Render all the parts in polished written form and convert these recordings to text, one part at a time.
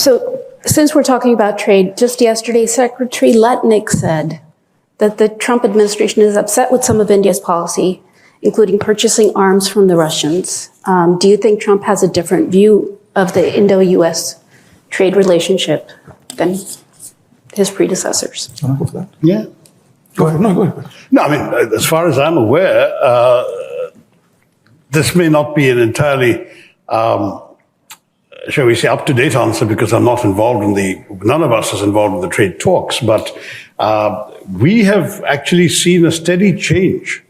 So since we're talking about trade, just yesterday, Secretary Letnick said that the Trump administration is upset with some of India's policy, including purchasing arms from the Russians. Do you think Trump has a different view of the Indo-US trade relationship than his predecessors? Yeah. Go ahead. No, go ahead. No, I mean, as far as I'm aware, this may not be an entirely, shall we say, up-to-date answer because I'm not involved in none of us is involved in the trade talks, but we have actually seen a steady change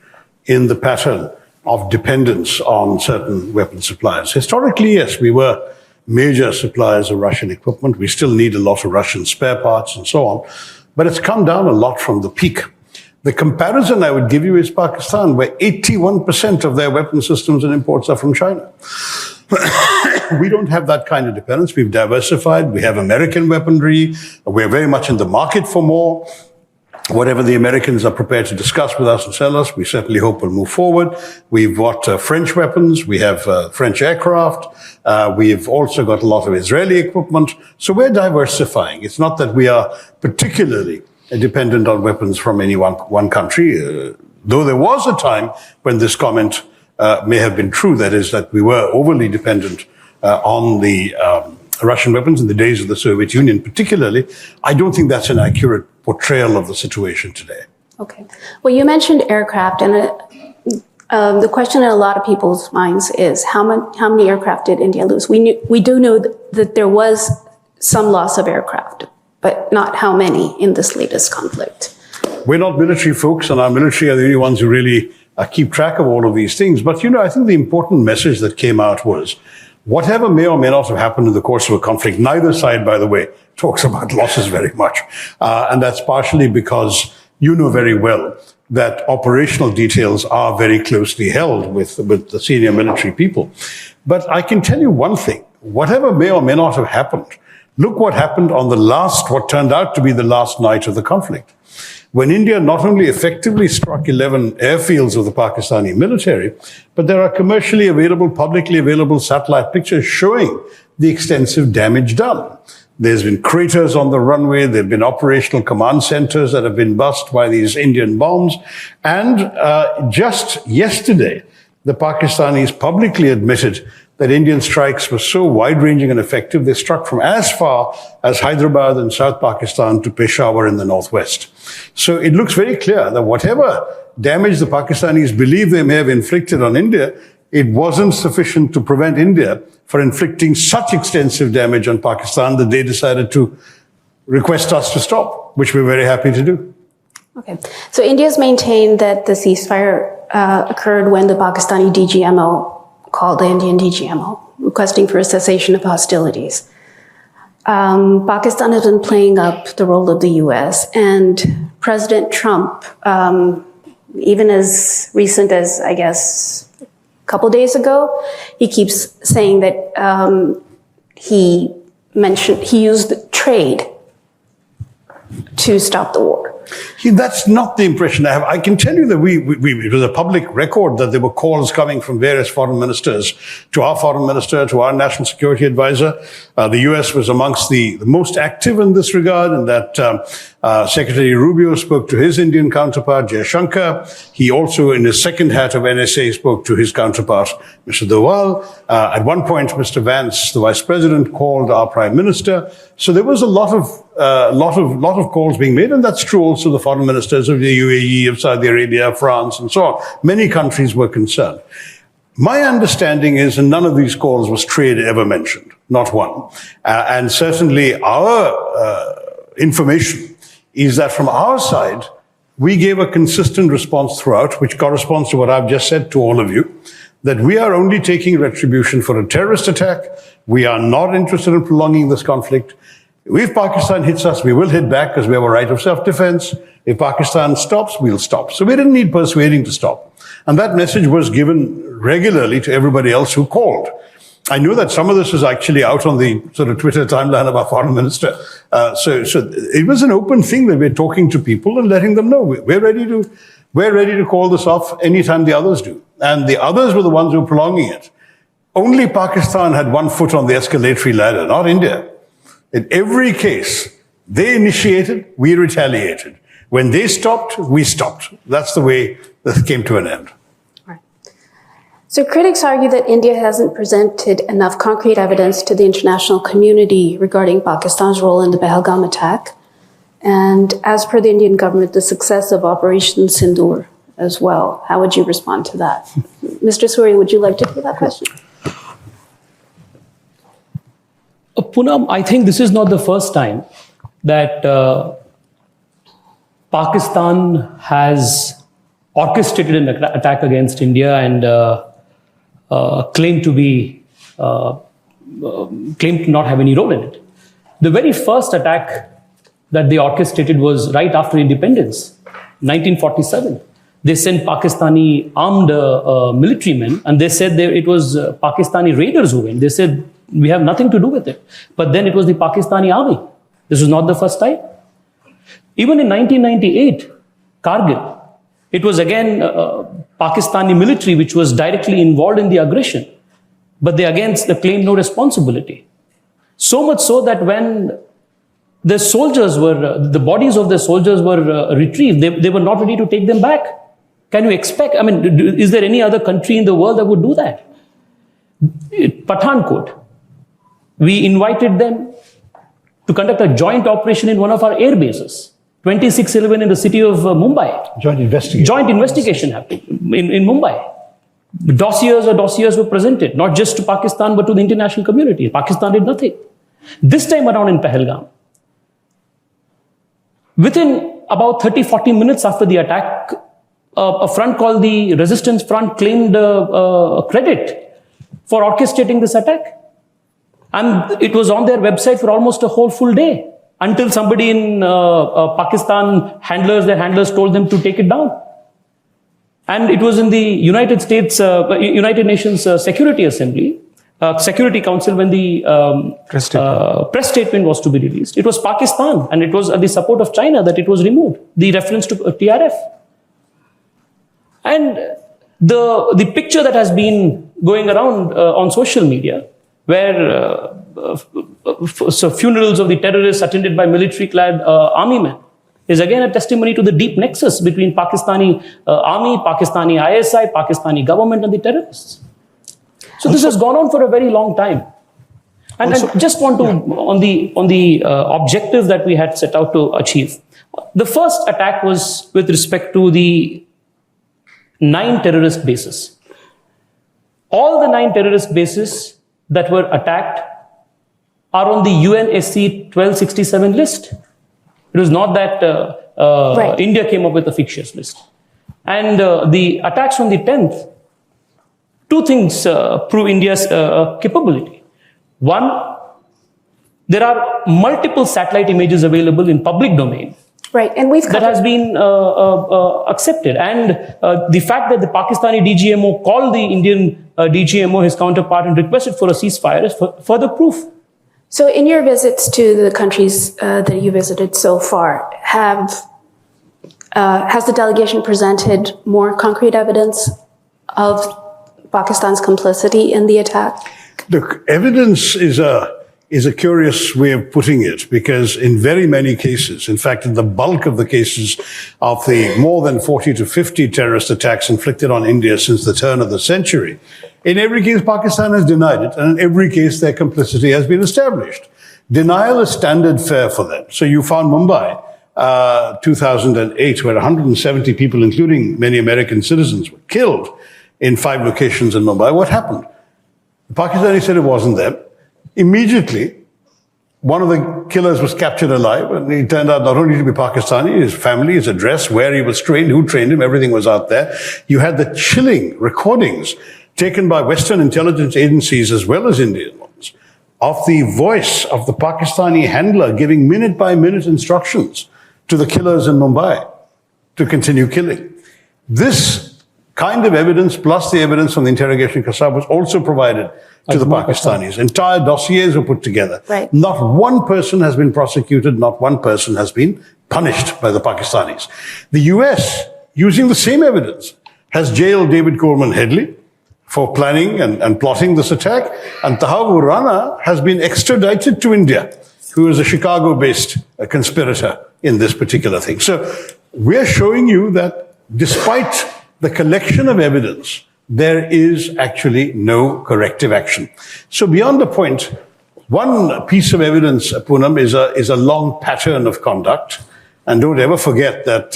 in the pattern of dependence on certain weapon suppliers. Historically, yes, we were major suppliers of Russian equipment. We still need a lot of Russian spare parts and so on, but it's come down a lot from the peak. The comparison I would give you is Pakistan, where 81% of their weapon systems and imports are from China. We don't have that kind of dependence. We've diversified. We have American weaponry. We're very much in the market for more. Whatever the Americans are prepared to discuss with us and sell us, we certainly hope will move forward. We've got French weapons. We have French aircraft. We've also got a lot of Israeli equipment. So we're diversifying. It's not that we are particularly dependent on weapons from any one country, though there was a time when this comment may have been true. That is, that we were overly dependent on the Russian weapons in the days of the Soviet Union, particularly. I don't think that's an accurate portrayal of the situation today. Okay. Well, you mentioned aircraft, and the question in a lot of people's minds is how many aircraft did India lose? We do know that there was some loss of aircraft, but not how many in this latest conflict. We're not military folks, and our military are the only ones who really keep track of all of these things. But, I think the important message that came out was, whatever may or may not have happened in the course of a conflict, neither side, by the way, talks about losses very much. And that's partially because you know very well that operational details are very closely held with the senior military people. But I can tell you one thing, whatever may or may not have happened, look what happened on what turned out to be the last night of the conflict. When India not only effectively struck 11 airfields of the Pakistani military, but there are commercially available, publicly available satellite pictures showing the extensive damage done. There's been craters on the runway. There have been operational command centers that have been bust by these Indian bombs. And just yesterday, the Pakistanis publicly admitted that Indian strikes were so wide-ranging and effective, they struck from as far as Hyderabad in South Pakistan to Peshawar in the northwest. So it looks very clear that whatever damage the Pakistanis believe they may have inflicted on India, it wasn't sufficient to prevent India from inflicting such extensive damage on Pakistan that they decided to request us to stop, which we're very happy to do. Okay. So India's maintained that the ceasefire occurred when the Pakistani DGMO called the Indian DGMO, requesting for a cessation of hostilities. Pakistan has been playing up the role of the US, and President Trump, even as recent as, I guess, a couple days ago, he keeps saying that he used trade to stop the war. That's not the impression I have. I can tell you that it was a public record that there were calls coming from various foreign ministers to our foreign minister, to our national security advisor. The US was amongst the most active in this regard, and that Secretary Rubio spoke to his Indian counterpart, Jaishankar. He also, in his second hat of NSA, spoke to his counterpart, Mr. Doval. At one point, Mr. Vance, the vice president, called our prime minister. So there was a lot of calls being made, and that's true also the foreign ministers of the UAE, of Saudi Arabia, France, and so on. Many countries were concerned. My understanding is, and none of these calls was trade ever mentioned, not one. And certainly our information is that from our side, we gave a consistent response throughout, which corresponds to what I've just said to all of you, that we are only taking retribution for a terrorist attack. We are not interested in prolonging this conflict. If Pakistan hits us, we will hit back because we have a right of self-defense. If Pakistan stops, we'll stop. So we didn't need persuading to stop. And that message was given regularly to everybody else who called. I know that some of this is actually out on the sort of Twitter timeline of our foreign minister. So it was an open thing that we're talking to people and letting them know we're ready to call this off anytime the others do. And the others were the ones who were prolonging it. Only Pakistan had one foot on the escalatory ladder, not India. In every case, they initiated, we retaliated. When they stopped, we stopped. That's the way this came to an end. So critics argue that India hasn't presented enough concrete evidence to the international community regarding Pakistan's role in the Pahalgam attack. And as per the Indian government, the success of Operation Sindoor as well. How would you respond to that? Mr. Surya, would you like to take that question? Poonam, I think this is not the first time that Pakistan has orchestrated an attack against India and claimed to not have any role in it. The very first attack that they orchestrated was right after independence, 1947. They sent Pakistani armed military men, and they said it was Pakistani raiders who went. They said, we have nothing to do with it. But then it was the Pakistani army. This was not the first time. Even in 1998, Kargil, it was again Pakistani military which was directly involved in the aggression. But they claimed no responsibility. So much so that when the soldiers the bodies of the soldiers were retrieved, they were not ready to take them back. Can you expect, is there any other country in the world that would do that? Pathankot, we invited them to conduct a joint operation in one of our air bases, 2611 in the city of Mumbai. Joint investigation happened in Mumbai. Dossiers were presented, not just to Pakistan, but to the international community. Pakistan did nothing. This time around in Pahalgam, within about 30-40 minutes after the attack, a front called the Resistance Front claimed credit for orchestrating this attack. And it was on their website for almost a whole full day until somebody in Pakistan, their handlers told them to take it down. And it was in the United Nations Security Council when the press statement was to be released. It was Pakistan, and it was at the support of China that it was removed, the reference to TRF. And the picture that has been going around on social media, where funerals of the terrorists attended by military-clad army men, is again a testimony to the deep nexus between Pakistani army, Pakistani ISI, Pakistani government and the terrorists. So this has gone on for a very long time. And I just want to, on the objective that we had set out to achieve. The first attack was with respect to the 9 terrorist bases. All the 9 terrorist bases that were attacked are on the UNSC 1267 list. It was not that India came up with a fictitious list. And the attacks on the 10th, 2 things prove India's capability. One, there are multiple satellite images available in public domain. Right, and that has been accepted. And the fact that the Pakistani DGMO called the Indian DGMO, his counterpart, and requested for a ceasefire is further proof. So in your visits to the countries that you visited so far, has the delegation presented more concrete evidence of Pakistan's complicity in the attack? Look, evidence is a curious way of putting it, because in very many cases, in fact, in the bulk of the cases of the more than 40 to 50 terrorist attacks inflicted on India since the turn of the century, in every case, Pakistan has denied it, and in every case, their complicity has been established. Denial is standard fare for them. So you found Mumbai, 2008, where 170 people, including many American citizens, were killed in 5 locations in Mumbai. What happened? The Pakistanis said it wasn't them. Immediately, one of the killers was captured alive, and he turned out not only to be Pakistani, his family, his address, where he was trained, who trained him, everything was out there. You had the chilling recordings taken by Western intelligence agencies as well as Indian ones of the voice of the Pakistani handler giving minute-by-minute instructions to the killers in Mumbai to continue killing. This kind of evidence, plus the evidence from the interrogation Kasab, was also provided to the Pakistanis. Entire dossiers were put together. Right. Not one person has been prosecuted, not one person has been punished by the Pakistanis. The US, using the same evidence, has jailed David Coleman Headley for planning and plotting this attack, and Tahawoor Rana has been extradited to India who is a Chicago-based conspirator in this particular thing. So we're showing you that despite the collection of evidence, there is actually no corrective action. So beyond the point, one piece of evidence, Poonam, is a long pattern of conduct. And don't ever forget that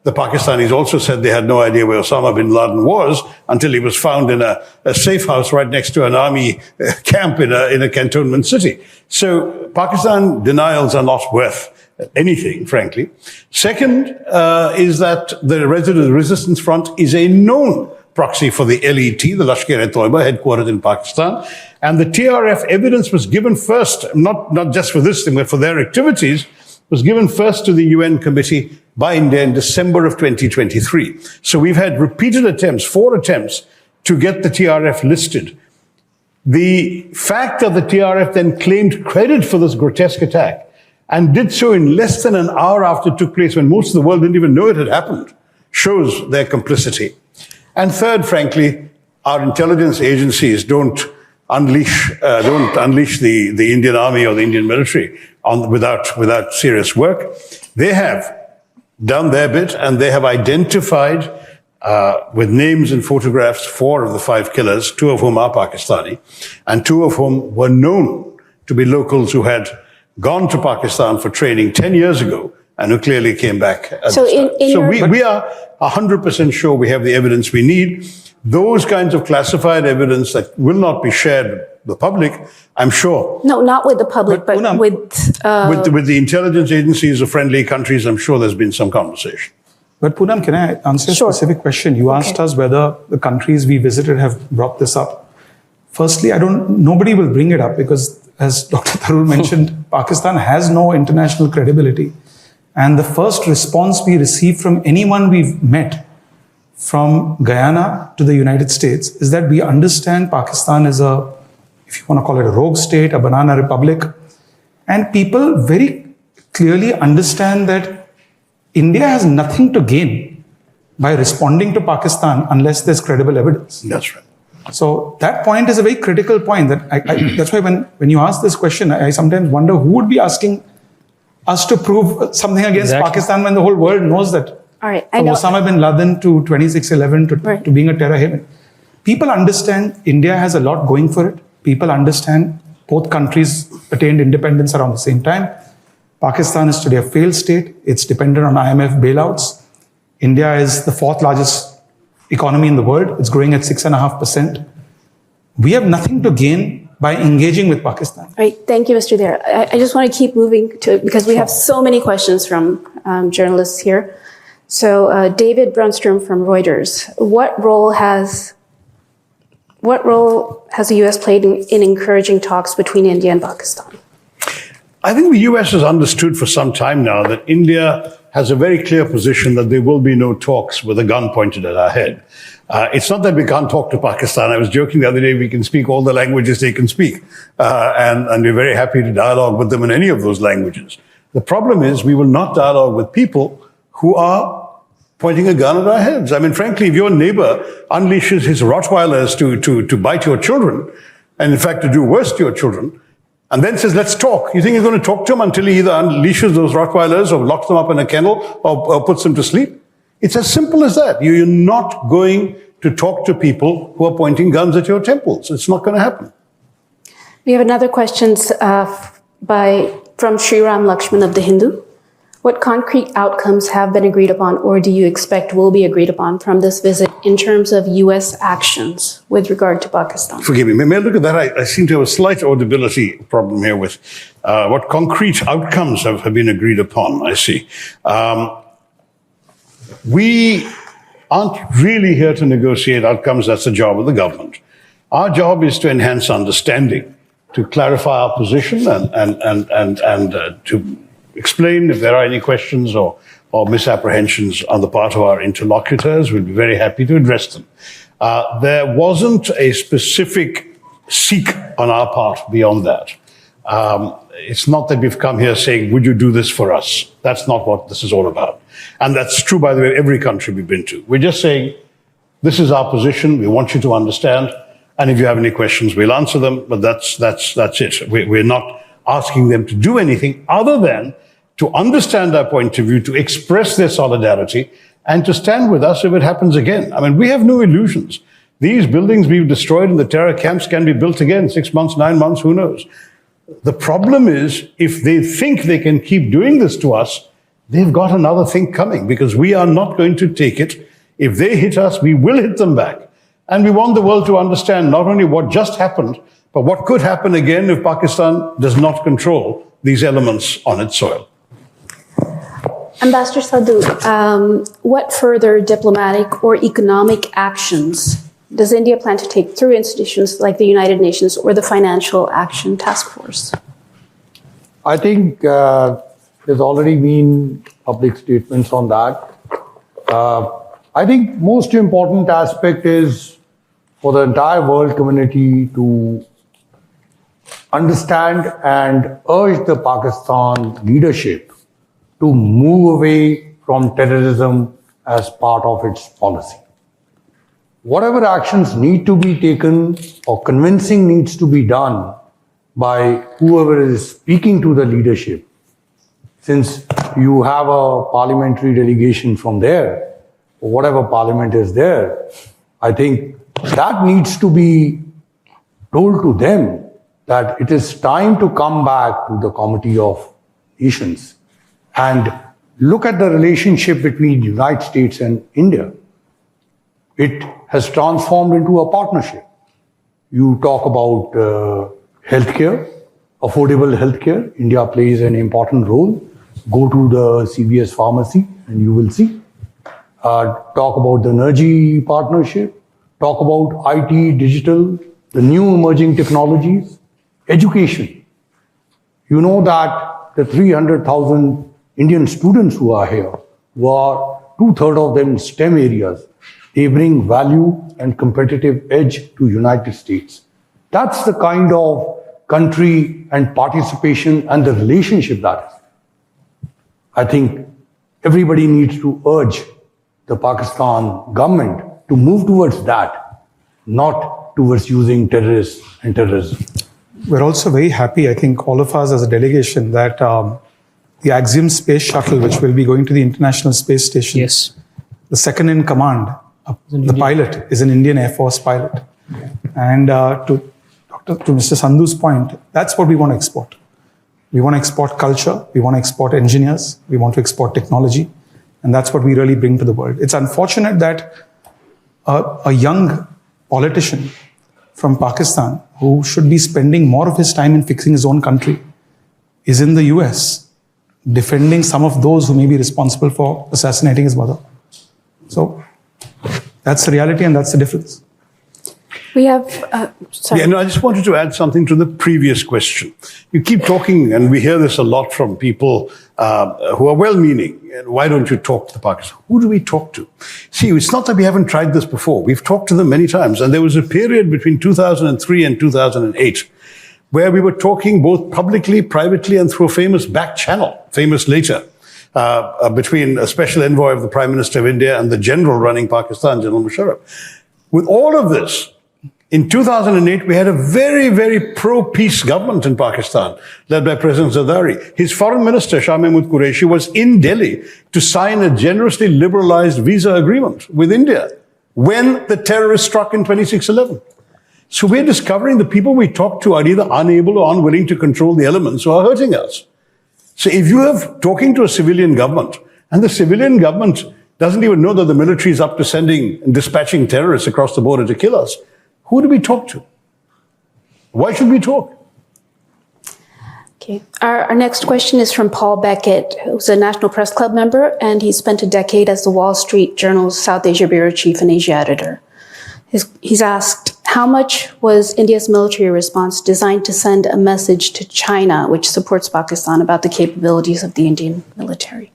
the Pakistanis also said they had no idea where Osama bin Laden was until he was found in a safe house right next to an army camp in a cantonment city. So Pakistan denials are not worth anything, frankly. Second is that the Resistance Front is a known proxy for the LET, the Lashkar-e-Toiba, headquartered in Pakistan. And the TRF evidence was given first, not just for this thing, but for their activities, was given first to the UN committee by India in December of 2023. So we've had repeated attempts, 4 attempts, to get the TRF listed. The fact that the TRF then claimed credit for this grotesque attack and did so in less than an hour after it took place, when most of the world didn't even know it had happened, shows their complicity. And third, frankly, our intelligence agencies don't unleash the Indian army or the Indian military without serious work. They have done their bit, and they have identified with names and photographs 4 of the 5 killers, 2 of whom are Pakistani, and 2 of whom were known to be locals who had gone to Pakistan for training 10 years ago and who clearly came back. So we are 100% sure we have the evidence we need. Those kinds of classified evidence that will not be shared with the public, I'm sure. No, not with the public, but Poonam, with the intelligence agencies of friendly countries, I'm sure there's been some conversation. But Poonam, can I answer a specific question? You asked us whether the countries we visited have brought this up. Firstly, nobody will bring it up because, as Dr. Tharoor mentioned, Pakistan has no international credibility. And the first response we received from anyone we've met, from Guyana to the United States, is that we understand Pakistan is if you want to call it a rogue state, a banana republic. And people very clearly understand that India has nothing to gain by responding to Pakistan unless there's credible evidence. That's right. So that point is a very critical point. That's why when you ask this question, I sometimes wonder who would be asking us to prove something against Pakistan when the whole world knows that. All right, from Osama bin Laden to 26/11 to being a terror haven. People understand India has a lot going for it. People understand both countries attained independence around the same time. Pakistan is today a failed state. It's dependent on IMF bailouts. India is the 4th largest economy in the world. It's growing at 6.5%. We have nothing to gain by engaging with Pakistan. All right, thank you, Mr. Deora. I just want to keep moving because we have so many questions from journalists here. So David Brunstrom from Reuters, what role has the U.S. played in encouraging talks between India and Pakistan? I think the U.S. has understood for some time now that India has a very clear position that there will be no talks with a gun pointed at our head. It's not that we can't talk to Pakistan. I was joking the other day, we can speak all the languages they can speak. And we're very happy to dialogue with them in any of those languages. The problem is we will not dialogue with people who are pointing a gun at our heads. I mean, frankly, if your neighbor unleashes his Rottweilers to bite your children, and in fact to do worse to your children, and then says, let's talk. You think you're going to talk to him until he either unleashes those Rottweilers or locks them up in a kennel or puts them to sleep? It's as simple as that. You're not going to talk to people who are pointing guns at your temples. It's not going to happen. We have another question from Sriram Lakshman of The Hindu. What concrete outcomes have been agreed upon or do you expect will be agreed upon from this visit in terms of U.S. actions with regard to Pakistan? Forgive me, may I look at that? I seem to have a slight audibility problem here with what concrete outcomes have been agreed upon, I see. We aren't really here to negotiate outcomes. That's the job of the government. Our job is to enhance understanding, to clarify our position and to explain if there are any questions or misapprehensions on the part of our interlocutors. We'll be very happy to address them. There wasn't a specific seek on our part beyond that. It's not that we've come here saying, would you do this for us? That's not what this is all about. And that's true, by the way, every country we've been to. We're just saying, this is our position. We want you to understand. And if you have any questions, we'll answer them. But that's it. We're not asking them to do anything other than to understand our point of view, to express their solidarity, and to stand with us if it happens again. I mean, we have no illusions. These buildings we've destroyed in the terror camps can be built again, 6 months, 9 months, who knows? The problem is, if they think they can keep doing this to us, they've got another thing coming, because we are not going to take it. If they hit us, we will hit them back. And we want the world to understand not only what just happened, but what could happen again if Pakistan does not control these elements on its soil. Ambassador Sandhu, what further diplomatic or economic actions does India plan to take through institutions like the United Nations or the Financial Action Task Force? I think there's already been public statements on that. I think most important aspect is for the entire world community to understand and urge the Pakistan leadership to move away from terrorism as part of its policy. Whatever actions need to be taken or convincing needs to be done by whoever is speaking to the leadership, since you have a parliamentary delegation from there, or whatever parliament is there, I think that needs to be told to them that it is time to come back to the Committee of Nations and look at the relationship between United States and India. It has transformed into a partnership. You talk about healthcare, affordable healthcare. India plays an important role. Go to the CVS pharmacy and you will see. Talk about the energy partnership. Talk about IT, digital, the new emerging technologies, education. You know that the 300,000 Indian students who are here, who are 2/3 of them in STEM areas, they bring value and competitive edge to United States. That's the kind of country and participation and the relationship that is. I think everybody needs to urge the Pakistan government to move towards that, not towards using terrorists and terrorism. We're also very happy, I think, all of us as a delegation, that the Axiom space shuttle, which will be going to the International Space Station, Yes. the second in command, the pilot is an Indian Air Force pilot. And to Mr. Sandhu's point, that's what we want to export. We want to export culture, we want to export engineers, we want to export technology, and that's what we really bring to the world. It's unfortunate that a young politician from Pakistan, who should be spending more of his time in fixing his own country, is in the US defending some of those who may be responsible for assassinating his mother. So that's the reality and that's the difference. We have, sorry. Yeah, no, I just wanted to add something to the previous question. You keep talking, and we hear this a lot from people who are well-meaning. Why don't you talk to the Pakistan? Who do we talk to? See, it's not that we haven't tried this before. We've talked to them many times. And there was a period between 2003 and 2008 where we were talking both publicly, privately, and through a famous back channel, famous later, between a special envoy of the Prime Minister of India and the general running Pakistan, General Musharraf. With all of this, in 2008, we had a very, very pro-peace government in Pakistan, led by President Zardari. His foreign minister, Shah Mahmood Qureshi, was in Delhi to sign a generously liberalized visa agreement with India when the terrorists struck in 26/11. So we're discovering the people we talk to are either unable or unwilling to control the elements who are hurting us. So if you have talking to a civilian government, and the civilian government doesn't even know that the military is up to sending and dispatching terrorists across the border to kill us, who do we talk to? Why should we talk? Okay. Our next question is from Paul Beckett, who's a National Press Club member, and he spent a decade as the Wall Street Journal's South Asia Bureau Chief and Asia Editor. He's asked, how much was India's military response designed to send a message to China, which supports Pakistan, about the capabilities of the Indian military?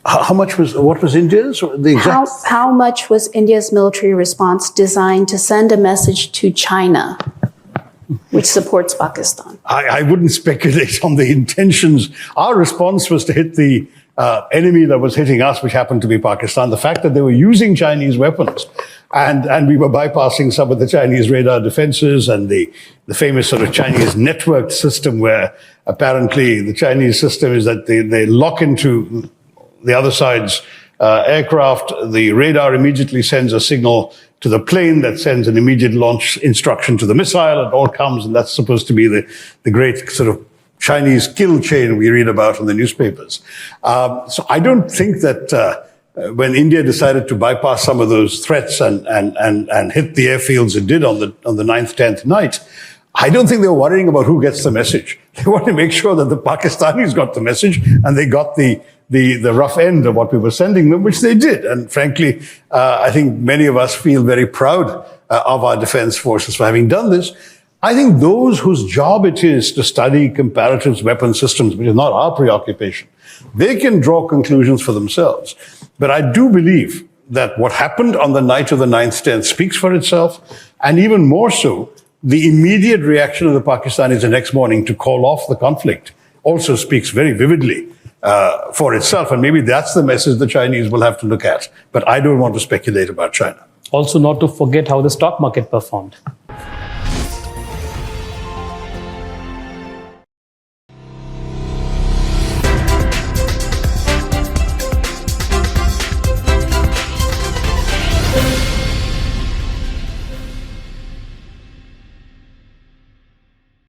What was India's? The exact... How much was India's military response designed to send a message to China, which supports Pakistan? I wouldn't speculate on the intentions. Our response was to hit the enemy that was hitting us, which happened to be Pakistan. The fact that they were using Chinese weapons and we were bypassing some of the Chinese radar defenses and the famous sort of Chinese networked system where apparently the Chinese system is that they lock into the other side's aircraft. The radar immediately sends a signal to the plane that sends an immediate launch instruction to the missile. It all comes, and that's supposed to be the great sort of Chinese kill chain we read about in the newspapers. So I don't think that when India decided to bypass some of those threats and hit the airfields it did on the 9th, 10th night, I don't think they were worrying about who gets the message. They want to make sure that the Pakistanis got the message and they got the rough end of what we were sending them, which they did. And frankly, I think many of us feel very proud of our defense forces for having done this. I think those whose job it is to study comparative weapon systems, which is not our preoccupation, they can draw conclusions for themselves. But I do believe that what happened on the night of the 9th, 10th speaks for itself, and even more so, the immediate reaction of the Pakistanis the next morning to call off the conflict also speaks very vividly for itself. And maybe that's the message the Chinese will have to look at. But I don't want to speculate about China. Also, not to forget how the stock market performed.